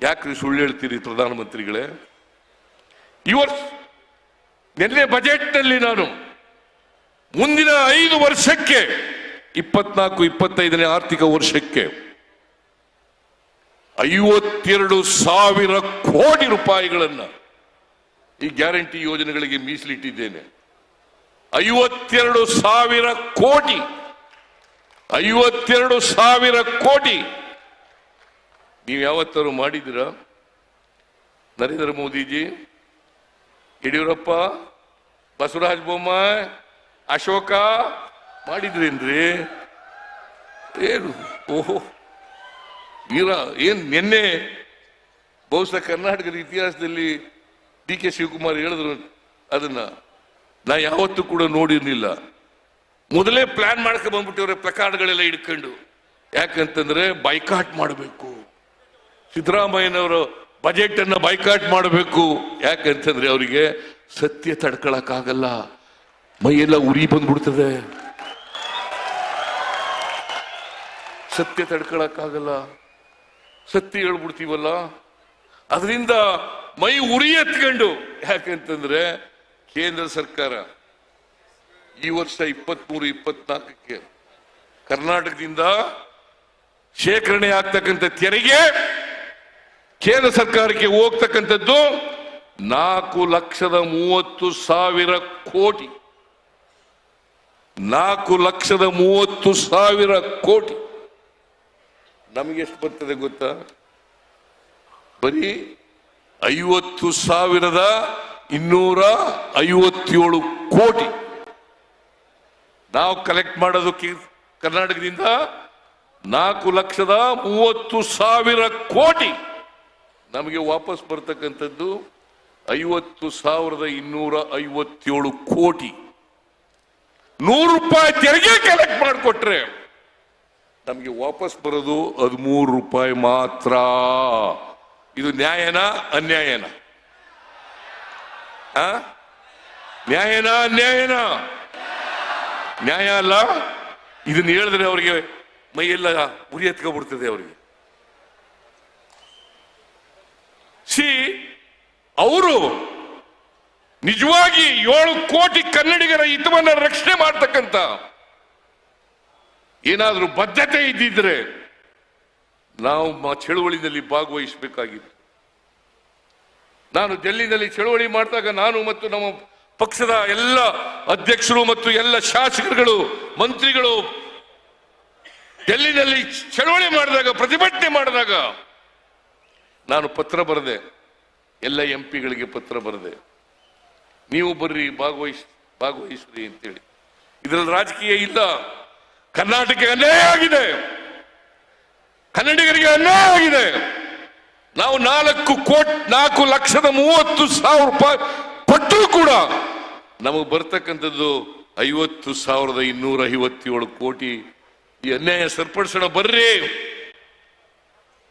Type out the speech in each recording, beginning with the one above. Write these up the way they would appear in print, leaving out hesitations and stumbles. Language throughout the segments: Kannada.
ಯಾಕ್ರಿ ಸುಳ್ಳು ಹೇಳ್ತೀರಿ ಪ್ರಧಾನಮಂತ್ರಿಗಳೇ? ಈ ವರ್ಷ ನಿನ್ನೆ ಬಜೆಟ್ನಲ್ಲಿ ನಾನು ಮುಂದಿನ 5 ವರ್ಷಕ್ಕೆ 24-25ನೇ ಆರ್ಥಿಕ ವರ್ಷಕ್ಕೆ 52,000 ಕೋಟಿ ರೂಪಾಯಿಗಳನ್ನ ಈ ಗ್ಯಾರಂಟಿ ಯೋಜನೆಗಳಿಗೆ ಮೀಸಲಿಟ್ಟಿದ್ದೇನೆ. 52,000 ಕೋಟಿ 52,000 ಕೋಟಿ. ನೀವು ಯಾವತ್ತಾರು ಮಾಡಿದ್ದೀರಾ? ನರೇಂದ್ರ ಮೋದಿಜಿ, ಯಡಿಯೂರಪ್ಪ, ಬಸವರಾಜ ಬೊಮ್ಮಾಯಿ, ಅಶೋಕ ಮಾಡಿದ್ರೇನ್ರಿ? ಏನು ಓಹೋ ವೀರ ಏನ್ ನಿನ್ನೆ ಬಹುಶಃ ಕರ್ನಾಟಕದ ಇತಿಹಾಸದಲ್ಲಿ ಡಿ.ಕೆ. ಶಿವಕುಮಾರ್ ಹೇಳಿದ್ರು, ಅದನ್ನ ನಾ ಯಾವತ್ತೂ ಕೂಡ ನೋಡಿರ್ಲಿಲ್ಲ. ಮೊದಲೇ ಪ್ಲಾನ್ ಮಾಡ್ಕೊಂಡು ಬಂದ್ಬಿಟ್ಟಿವ್ರೆ ಪ್ಲಕಾರ್ಡ್ಗಳೆಲ್ಲ ಹಿಡ್ಕೊಂಡು. ಯಾಕಂತಂದ್ರೆ ಬೈಕಾಟ್ ಮಾಡಬೇಕು, ಸಿದ್ದರಾಮಯ್ಯನವರು ಬಜೆಟ್ ಅನ್ನ ಬೈಕಾಟ್ ಮಾಡಬೇಕು. ಯಾಕಂತಂದ್ರೆ ಅವರಿಗೆ ಸತ್ಯ ತಡ್ಕೊಳಕ್ಕಾಗಲ್ಲ, ಮೈಯೆಲ್ಲ ಉರಿ ಬಂದ್ಬಿಡ್ತದೆ. ಸತ್ಯ ತಡ್ಕೊಳಕ್ಕಾಗಲ್ಲ, ಸತ್ಯ ಹೇಳ್ಬಿಡ್ತೀವಲ್ಲ, ಅದರಿಂದ ಮೈ ಉರಿ ಎತ್ಕೊಂಡು. ಯಾಕಂತಂದ್ರೆ ಕೇಂದ್ರ ಸರ್ಕಾರ ಈ ವರ್ಷ 23-24ಕ್ಕೆ ಕರ್ನಾಟಕದಿಂದ ಶೇಖರಣೆ ಆಗ್ತಕ್ಕಂಥ ತೆರಿಗೆ ಕೇಂದ್ರ ಸರ್ಕಾರಕ್ಕೆ ಹೋಗ್ತಕ್ಕಂಥದ್ದು 4,30,000 ಕೋಟಿ. 4,30,000 ಕೋಟಿ. ನಮಗೆ ಎಷ್ಟು ಬರ್ತದೆ ಗೊತ್ತಾ? ಬರೀ 50,257 ಕೋಟಿ ನಾವು ಕಲೆಕ್ಟ್ ಮಾಡೋದಕ್ಕೆ ಕರ್ನಾಟಕದಿಂದ 4,30,000 ಕೋಟಿ. ನಮಗೆ ವಾಪಸ್ ಬರ್ತಕ್ಕಂಥದ್ದು 50,257 ಕೋಟಿ. 100 ರೂಪಾಯಿ ತೆರಿಗೆ ಕಲೆಕ್ಟ್ ಮಾಡಿಕೊಟ್ರೆ ನಮಗೆ ವಾಪಸ್ ಬರೋದು 13 ರೂಪಾಯಿ ಮಾತ್ರ. ಇದು ನ್ಯಾಯನಾ ಅನ್ಯಾಯನಾ? ನ್ಯಾಯನಾ ಅನ್ಯಾಯನಾ? ನ್ಯಾಯ ಅಲ್ಲ. ಇದನ್ನ ಹೇಳಿದ್ರೆ ಅವರಿಗೆ ಮೈಯೆಲ್ಲ ಉರಿ ಎತ್ಕೊಬಿಡ್ತದೆ ಅವರಿಗೆ. ಅವರು ನಿಜವಾಗಿ 7 ಕೋಟಿ ಕನ್ನಡಿಗರ ಹಿತವನ್ನ ರಕ್ಷಣೆ ಮಾಡ್ತಕ್ಕಂಥ ಏನಾದ್ರೂ ಬದ್ಧತೆ ಇದ್ದಿದ್ರೆ ನಾವು ಚಳುವಳಿನಲ್ಲಿ ಭಾಗವಹಿಸಬೇಕಾಗಿತ್ತು. ನಾನು ಡೆಲ್ಲಿನಲ್ಲಿ ಚಳುವಳಿ ಮಾಡಿದಾಗ ನಾನು ಮತ್ತು ನಮ್ಮ ಪಕ್ಷದ ಎಲ್ಲ ಅಧ್ಯಕ್ಷರು ಮತ್ತು ಎಲ್ಲ ಶಾಸಕರುಗಳು, ಮಂತ್ರಿಗಳು ಡೆಲ್ಲಿನಲ್ಲಿ ಚಳುವಳಿ ಮಾಡಿದಾಗ, ಪ್ರತಿಭಟನೆ ಮಾಡಿದಾಗ ನಾನು ಪತ್ರ ಬರೆದೆ, ಎಲ್ಲ MP ಗಳಿಗೆ ಪತ್ರ ಬರೆದೆ, ನೀವು ಬರ್ರಿ ಭಾಗವಹಿಸ್ರಿ ಅಂತೇಳಿ. ಇದರಲ್ಲಿ ರಾಜಕೀಯ ಇಲ್ಲ. ಕರ್ನಾಟಕಕ್ಕೆ ಅನ್ಯಾಯ ಆಗಿದೆ, ಕನ್ನಡಿಗರಿಗೆ ಅನ್ಯಾಯ ಆಗಿದೆ. ನಾವು 4,30,000 ರೂಪಾಯಿ ಕೊಟ್ಟರೂ ಕೂಡ ನಮಗೆ ಬರ್ತಕ್ಕಂಥದ್ದು 50,257 ಕೋಟಿ. ಈ ಅನ್ಯಾಯ ಸರಿಪಡಿಸೋಣ ಬರ್ರಿ.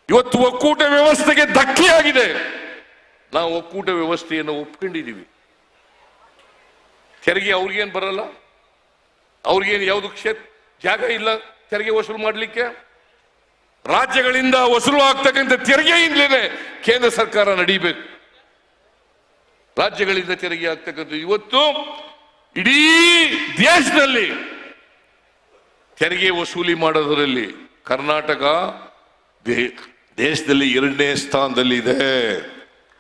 ಇವತ್ತು ಒಕ್ಕೂಟ ವ್ಯವಸ್ಥೆಗೆ ಧಕ್ಕೆ ಆಗಿದೆ. ನಾವು ಒಕ್ಕೂಟ ವ್ಯವಸ್ಥೆಯನ್ನು ಒಪ್ಕೊಂಡಿದ್ದೀವಿ. ತೆರಿಗೆ ಅವ್ರಿಗೇನು ಬರಲ್ಲ, ಅವ್ರಿಗೇನು ಯಾವುದು ಜಾಗ ಇಲ್ಲ ತೆರಿಗೆ ವಸೂಲು ಮಾಡಲಿಕ್ಕೆ. ರಾಜ್ಯಗಳಿಂದ ವಸೂಲು ಆಗ್ತಕ್ಕಂಥ ತೆರಿಗೆಯಿಂದಲೇ ಕೇಂದ್ರ ಸರ್ಕಾರ ನಡೀಬೇಕು. ರಾಜ್ಯಗಳಿಂದ ತೆರಿಗೆ ಆಗ್ತಕ್ಕಂಥ ಇವತ್ತು ಇಡೀ ದೇಶದಲ್ಲಿ ತೆರಿಗೆ ವಸೂಲಿ ಮಾಡೋದರಲ್ಲಿ ಕರ್ನಾಟಕ ದೇಶದಲ್ಲಿ 2ನೇ ಸ್ಥಾನದಲ್ಲಿದೆ.